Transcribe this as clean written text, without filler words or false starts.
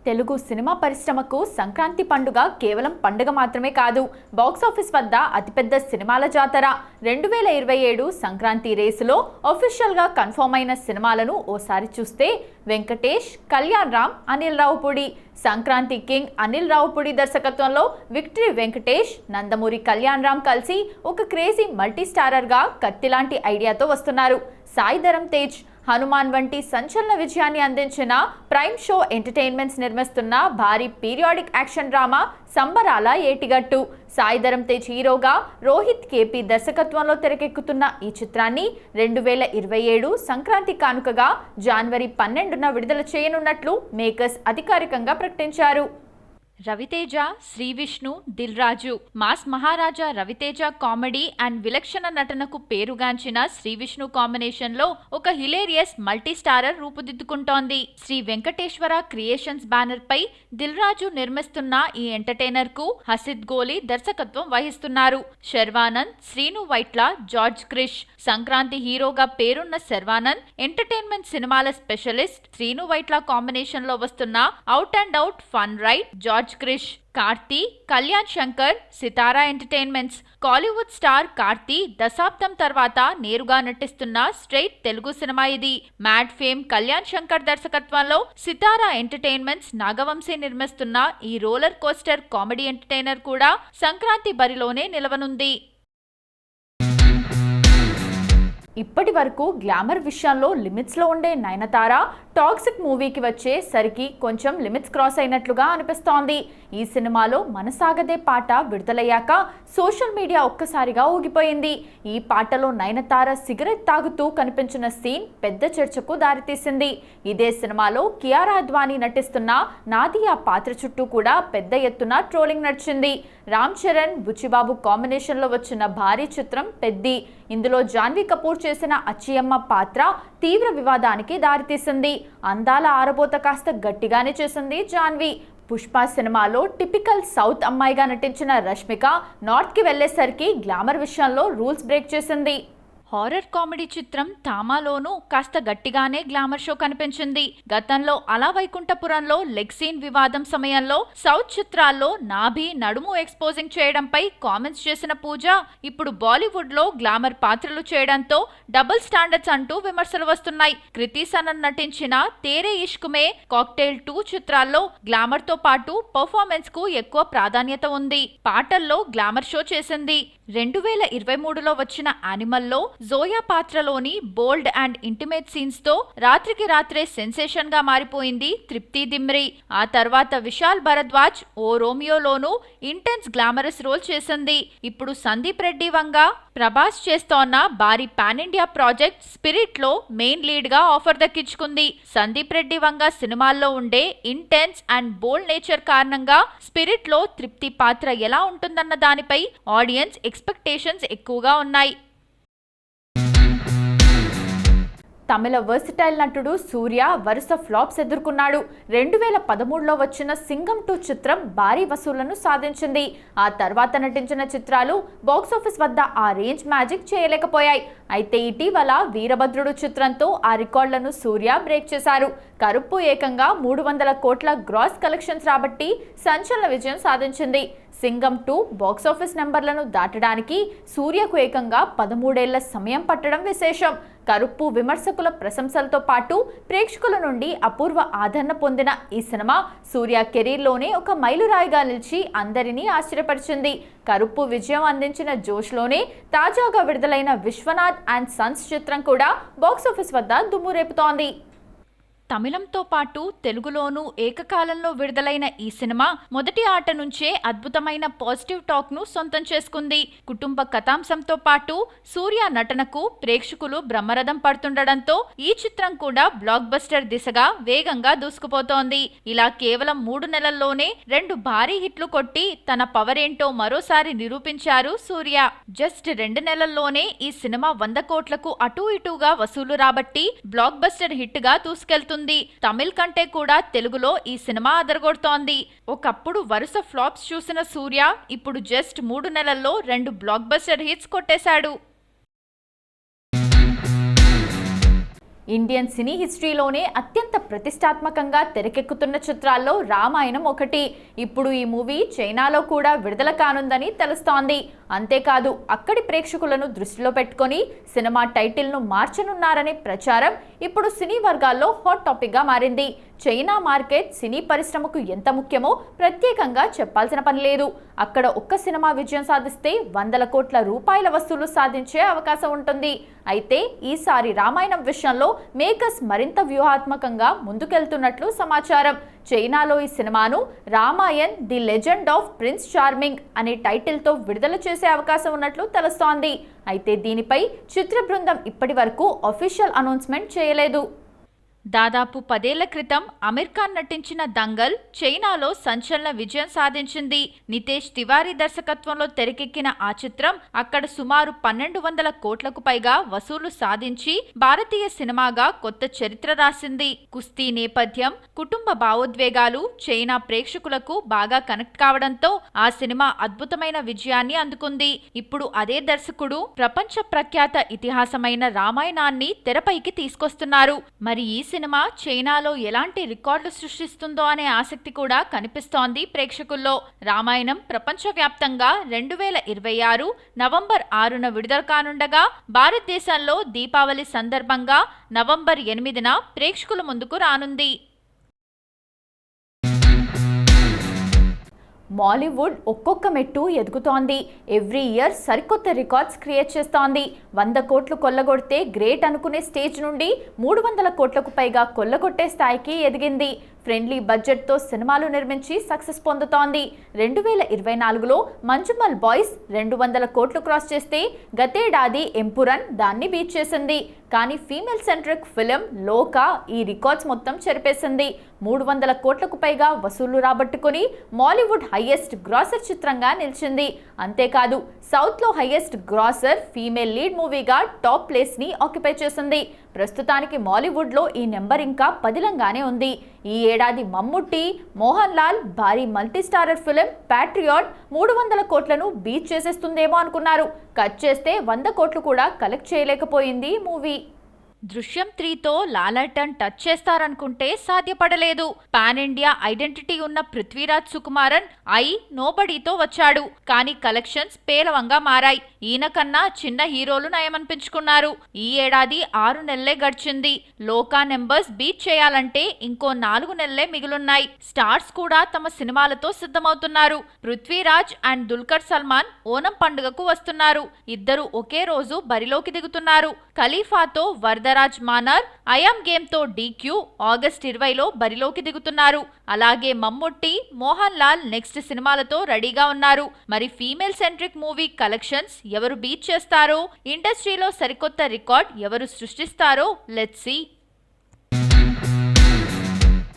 Telugu cinema పరిశ్రమకు సంక్రాంతి పండుగ కేవలం పండుగ మాత్రమే కాదు, బాక్సాఫీస్ వద్ద అతిపెద్ద సినిమాల జాతర. 2027 సంక్రాంతి రేసులో అఫీషియల్గా కన్ఫర్మ్ అయిన సినిమాలను ఓసారి చూస్తే వెంకటేష్, కళ్యాణ్ రామ్, అనిల్ రావుపూడి. సంక్రాంతి కింగ్ అనిల్ రావుపూడి దర్శకత్వంలో విక్టరీ వెంకటేష్, నందమూరి కళ్యాణ్ రామ్ కలిసి ఒక క్రేజీ మల్టీ స్టారర్గా కత్తిలాంటి ఐడియాతో వస్తున్నారు. సాయి ధరమ్ తేజ్, హనుమాన్ వంటి సంచలన విజయాన్ని అందించిన ప్రైమ్ షో ఎంటర్టైన్మెంట్స్ నిర్మిస్తున్న భారీ పీరియాడిక్ యాక్షన్ డ్రామా సంబరాల ఏటిగట్టు. సాయి ధరమ్ తేజ్ హీరోగా రోహిత్ కేపీ దర్శకత్వంలో తెరకెక్కుతున్న ఈ చిత్రాన్ని 2027 సంక్రాంతి కానుకగా జనవరి 12న విడుదల చేయనున్నట్లు మేకర్స్ అధికారికంగా ప్రకటించారు. Ravi Teja, Sree Vishnu, Dil Raju. Mass Maharaja Ravi Teja comedy and విలక్షణ నటనకు పేరుగాంచిన శ్రీ విష్ణు కాంబినేషన్ లో ఒక హిలేరియస్ మల్టీ స్టారర్ రూపుదిద్దుకుంటోంది. శ్రీ వెంకటేశ్వర క్రియేషన్స్ బ్యానర్ పై దిల్ రాజు నిర్మిస్తున్న ఈ ఎంటర్టైనర్ కు హసిద్ గోలి దర్శకత్వం వహిస్తున్నారు. శర్వానంద్, శ్రీను వైట్ల, జార్జ్ క్రిష్. సంక్రాంతి హీరోగా పేరున్న శర్వానంద్ ఎంటర్టైన్మెంట్ సినిమాల స్పెషలిస్ట్. శ్రీను వైట్ల కాంబినేషన్ లో వస్తున్న out and out fun ride George Krish. Karthi, Kalyan Shankar, Sithara entertainments. Kollywood star Karthi దశాబ్దం తర్వాత నేరుగా నటిస్తున్న స్ట్రైట్ తెలుగు సినిమా ఇది. మ్యాడ్ ఫేమ్ కళ్యాణ్ శంకర్ దర్శకత్వంలో సితారా ఎంటర్టైన్మెంట్స్ నాగవంశీ నిర్మిస్తున్న ఈ రోలర్ కోస్టర్ కామెడీ ఎంటర్టైనర్ కూడా సంక్రాంతి బరిలోనే నిలవనుంది. ఇప్పటి వరకు గ్లామర్ విషయంలో లిమిట్స్లో ఉండే నయనతార టాక్సిక్ మూవీకి వచ్చేసరికి కొంచెం లిమిట్స్ క్రాస్ అయినట్లుగా అనిపిస్తోంది. ఈ సినిమాలో మనసాగదే పాట విడుదలయ్యాక సోషల్ మీడియా ఒక్కసారిగా ఊగిపోయింది. ఈ పాటలో నయనతార సిగరెట్ తాగుతూ కనిపించిన సీన్ పెద్ద చర్చకు దారితీసింది. ఇదే సినిమాలో కియారా అద్వానీ నటిస్తున్న నాదియా పాత్ర చుట్టూ కూడా పెద్ద ఎత్తున ట్రోలింగ్ నడిచింది. రామ్ చరణ్, బుచ్చిబాబు కాంబినేషన్లో వచ్చిన భారీ చిత్రం పెద్ది. ఇందులో జాన్వీ కపూర్ చేసిన అచ్చియమ్మ పాత్ర తీవ్ర వివాదానికి దారితీసింది. అందాల ఆరబోత కాస్త గట్టిగానే చేసింది జాన్వీ. పుష్ప సినిమాలో టిపికల్ సౌత్ అమ్మాయిగా నటించిన రష్మిక నార్త్కి వెళ్లేసరికి గ్లామర్ విషయంలో రూల్స్ బ్రేక్ చేసింది. హారర్ కామెడీ చిత్రం తామాలోనూ కాస్త గట్టిగానే గ్లామర్ షో కనిపించింది. గతంలో అలా వైకుంఠపురంలో లెగ్ సీన్ వివాదం సమయంలో సౌత్ చిత్రాల్లో నాభి, నడుము ఎక్స్పోజింగ్ చేయడంపై కామెంట్స్ చేసిన పూజ ఇప్పుడు బాలీవుడ్ లో గ్లామర్ పాత్రలు చేయడంతో డబుల్ స్టాండర్డ్స్ అంటూ విమర్శలు వస్తున్నాయి. కృతి సనన్ నటించిన తేరే ఇష్క్ మే, కాక్టైల్ 2 చిత్రాల్లో గ్లామర్ తో పాటు పర్ఫార్మెన్స్ కు ఎక్కువ ప్రాధాన్యత ఉంది. పాటల్లో గ్లామర్ షో చేసింది. 2023లో వచ్చిన యానిమల్లో జోయా పాత్రలోని బోల్డ్ అండ్ ఇంటిమేట్ సీన్స్ తో రాత్రికి రాత్రే సెన్సేషన్ గా మారిపోయింది తృప్తి దిమ్రి. ఆ తర్వాత విశాల్ భరద్వాజ్ ఓ రోమియోలోనూ ఇంటెన్స్ గ్లామరస్ రోల్ చేసింది. ఇప్పుడు సందీప్ రెడ్డి వంగ, ప్రభాస్ చేస్తోన్న భారీ పాన్ ఇండియా ప్రాజెక్ట్ స్పిరిట్ లో మెయిన్ లీడ్ గా ఆఫర్ దక్కించుకుంది. సందీప్ రెడ్డి వంగ సినిమాల్లో ఉండే ఇంటెన్స్ అండ్ బోల్డ్ నేచర్ కారణంగా స్పిరిట్ లో తృప్తి పాత్ర ఎలా ఉంటుందన్న దానిపై ఆడియన్స్ ఎక్స్పెక్టేషన్స్ ఎక్కువగా ఉన్నాయి. తమిళ వర్సిటైల్ నటుడు సూర్య వరుస ఫ్లాప్స్ ఎదుర్కొన్నాడు. 2013లో వచ్చిన సింగం 2 చిత్రం భారీ వసూళ్లను సాధించింది. ఆ తర్వాత నటించిన చిత్రాలు బాక్సాఫీస్ వద్ద ఆ రేంజ్ మ్యాజిక్ చేయలేకపోయాయి. అయితే ఇటీవల వీరభద్రుడు చిత్రంతో ఆ రికార్డులను సూర్య బ్రేక్ చేశారు. కరుప్పు ఏకంగా 300 కోట్ల గ్రాస్ కలెక్షన్స్ రాబట్టి సంచలన విజయం సాధించింది. సింగం 2 బాక్సాఫీస్ నెంబర్లను దాటడానికి సూర్యకు ఏకంగా 13 ఏళ్ల సమయం పట్టడం విశేషం. కరుప్పు విమర్శకుల ప్రశంసలతో పాటు ప్రేక్షకుల నుండి అపూర్వ ఆదరణ పొందిన ఈ సినిమా సూర్య కెరీర్లోనే ఒక మైలురాయిగా నిలిచి అందరినీ ఆశ్చర్యపరిచింది. కరుప్పు విజయం అందించిన జోష్లోనే తాజాగా విడుదలైన విశ్వనాథ్ అండ్ సన్స్ చిత్రం కూడా బాక్సాఫీస్ వద్ద దుమ్ము రేపుతోంది. తమిళంతో పాటు తెలుగులోనూ ఏకకాలంలో విడుదలైన ఈ సినిమా మొదటి ఆట నుంచే అద్భుతమైన పాజిటివ్ టాక్ ను సొంతం చేసుకుంది. కుటుంబ కథాంశంతో పాటు సూర్య నటనకు ప్రేక్షకులు బ్రహ్మరథం పడుతుండడంతో ఈ చిత్రం కూడా బ్లాక్ బస్టర్ దిశగా వేగంగా దూసుకుపోతోంది. ఇలా కేవలం 3 నెలల్లోనే 2 భారీ హిట్లు కొట్టి తన పవర్ ఏంటో మరోసారి నిరూపించారు సూర్య. జస్ట్ 2 నెలల్లోనే ఈ సినిమా 100 కోట్లకు అటూ ఇటూగా వసూలు రాబట్టి బ్లాక్ బస్టర్ హిట్ గా దూసుకెళ్తుంది. తమిళ్ కంటే కూడా తెలుగులో ఈ సినిమా అదరగొడుతోంది. ఒకప్పుడు వరుస ఫ్లాప్స్ చూసిన సూర్య ఇప్పుడు జస్ట్ 3 నెలల్లో 2 బ్లాక్ బస్టర్ హిట్స్ కొట్టేశాడు. ఇండియన్ సినీ హిస్టరీలోనే అత్యంత ప్రతిష్టాత్మకంగా తెరకెక్కుతున్న చిత్రాల్లో రామాయణం ఒకటి. ఇప్పుడు ఈ మూవీ చైనాలో కూడా విడుదల కానుందని తెలుస్తోంది. అంతేకాదు అక్కడి ప్రేక్షకులను దృష్టిలో పెట్టుకొని సినిమా టైటిల్ను మార్చనున్నారనే ప్రచారం ఇప్పుడు సినీ వర్గాల్లో హాట్ టాపిక్గా మారింది. చైనా మార్కెట్ సినీ పరిశ్రమకు ఎంత ముఖ్యమో ప్రత్యేకంగా చెప్పాల్సిన పని లేదు. అక్కడ ఒక్క సినిమా విజయం సాధిస్తే వందల కోట్ల రూపాయల వసూలు సాధించే అవకాశం ఉంటుంది. అయితే ఈసారి రామాయణం విషయంలో మేకర్స్ మరింత వ్యూహాత్మకంగా ముందుకెళ్తున్నట్లు సమాచారం. చైనాలో ఈ సినిమాను Ramayan the legend of prince charming అనే టైటిల్తో విడుదల చేసే అవకాశం ఉన్నట్లు తెలుస్తోంది. అయితే దీనిపై చిత్ర బృందం ఇప్పటి వరకు అఫీషియల్ అనౌన్స్మెంట్ చేయలేదు. దాదాపు 10 ఏళ్ల క్రితం అమీర్ ఖాన్ నటించిన దంగల్ చైనాలో సంచలన విజయం సాధించింది. నితేష్ తివారీ దర్శకత్వంలో తెరకెక్కిన ఆ చిత్రం అక్కడ సుమారు 1200 కోట్లకు పైగా వసూలు సాధించి భారతీయ సినిమాగా కొత్త చరిత్ర రాసింది. కుస్తీ నేపథ్యం, కుటుంబ భావోద్వేగాలు చైనా ప్రేక్షకులకు బాగా కనెక్ట్ కావడంతో ఆ సినిమా అద్భుతమైన విజయాన్ని అందుకుంది. ఇప్పుడు అదే దర్శకుడు ప్రపంచ ప్రఖ్యాత ఇతిహాసమైన రామాయణాన్ని తెరపైకి తీసుకొస్తున్నారు. మరి ఈ సినిమా చైనాలో ఎలాంటి రికార్డులు సృష్టిస్తుందో అనే ఆసక్తి కూడా కనిపిస్తోంది ప్రేక్షకుల్లో. రామాయణం ప్రపంచవ్యాప్తంగా 2026 నవంబర్ 6న విడుదల కానుండగా భారతదేశంలో దీపావళి సందర్భంగా నవంబర్ 8న ప్రేక్షకుల ముందుకు రానుంది. మాలీవుడ్ ఒక్కొక్క మెట్టు ఎదుగుతోంది. ఎవ్రీ ఇయర్ సరికొత్త రికార్డ్స్ క్రియేట్ చేస్తోంది. 100 కోట్లు కొల్లగొడితే గ్రేట్ అనుకునే స్టేజ్ నుండి 300 కోట్లకు పైగా కొల్లగొట్టే స్థాయికి ఎదిగింది. ఫ్రెండ్లీ బడ్జెట్తో సినిమాలు నిర్మించి సక్సెస్ పొందుతోంది. 2024లో మంజుమల్ బాయ్స్ 200 కోట్లు క్రాస్ చేస్తే గతేడాది ఎంపురన్ దాన్ని బీట్ చేసింది. కానీ ఫీమేల్ సెంట్రిక్ ఫిలిం లోకా ఈ రికార్డ్స్ మొత్తం చెరిపేసింది. 300 కోట్లకు పైగా వసూళ్లు రాబట్టుకుని మాలీవుడ్ హైయెస్ట్ గ్రాసర్ చిత్రంగా నిలిచింది. అంతేకాదు సౌత్లో హైయెస్ట్ గ్రాసర్ ఫీమేల్ లీడ్ మూవీగా టాప్ ప్లేస్ని ఆక్యుపై చేసింది. ప్రస్తుతానికి మాలీవుడ్లో ఈ నెంబర్ ఇంకా పదిలంగానే ఉంది. ఈ ఏడాది మమ్ముట్టి, మోహన్ లాల్ భారీ మల్టీస్టారర్ ఫిలిం ప్యాట్రియాట్ 300 కోట్లను బీట్ చేసేస్తుందేమో అనుకున్నారు. కట్ చేస్తే 100 కోట్లు కూడా కలెక్ట్ చేయలేకపోయింది మూవీ. దృశ్యం 3తో లాలటన్ టచ్ చేస్తారనుకుంటే సాధ్యపడలేదు. పాన్ ఇండియా ఐడెంటిటీ ఉన్న పృథ్వీరాజ్ సుకుమారన్ నోబడీతో వచ్చాడు. కానీ కలెక్షన్స్ పేలవంగా మారాయి. ఈయన కన్నా చిన్న హీరోలు నయమనిపించుకున్నారు. ఈ ఏడాది 6 నెలలే గడిచింది. లోకా నెంబర్స్ బీట్ చేయాలంటే ఇంకో 4 నెలలే మిగులున్నాయి. స్టార్స్ కూడా తమ సినిమాలతో సిద్ధమవుతున్నారు. పృథ్వీరాజ్ అండ్ దుల్కర్ సల్మాన్ ఓనం పండుగకు వస్తున్నారు. ఇద్దరు ఒకే రోజు బరిలోకి దిగుతున్నారు. ఖలీఫాతో వరదరాజ్ మానార్, ఐయామ్ గేమ్తో DQ ఆగస్ట్ 20లో బరిలోకి దిగుతున్నారు. అలాగే మమ్ముట్టి, మోహన్ లాల్ నెక్స్ట్ సినిమాలతో రెడీగా ఉన్నారు. మరి ఫీమేల్ సెంట్రిక్ మూవీ కలెక్షన్స్ ఎవరు బీట్ చేస్తారో, ఇండస్ట్రీలో సరికొత్త రికార్డ్ ఎవరు సృష్టిస్తారో లెట్స్ సీ.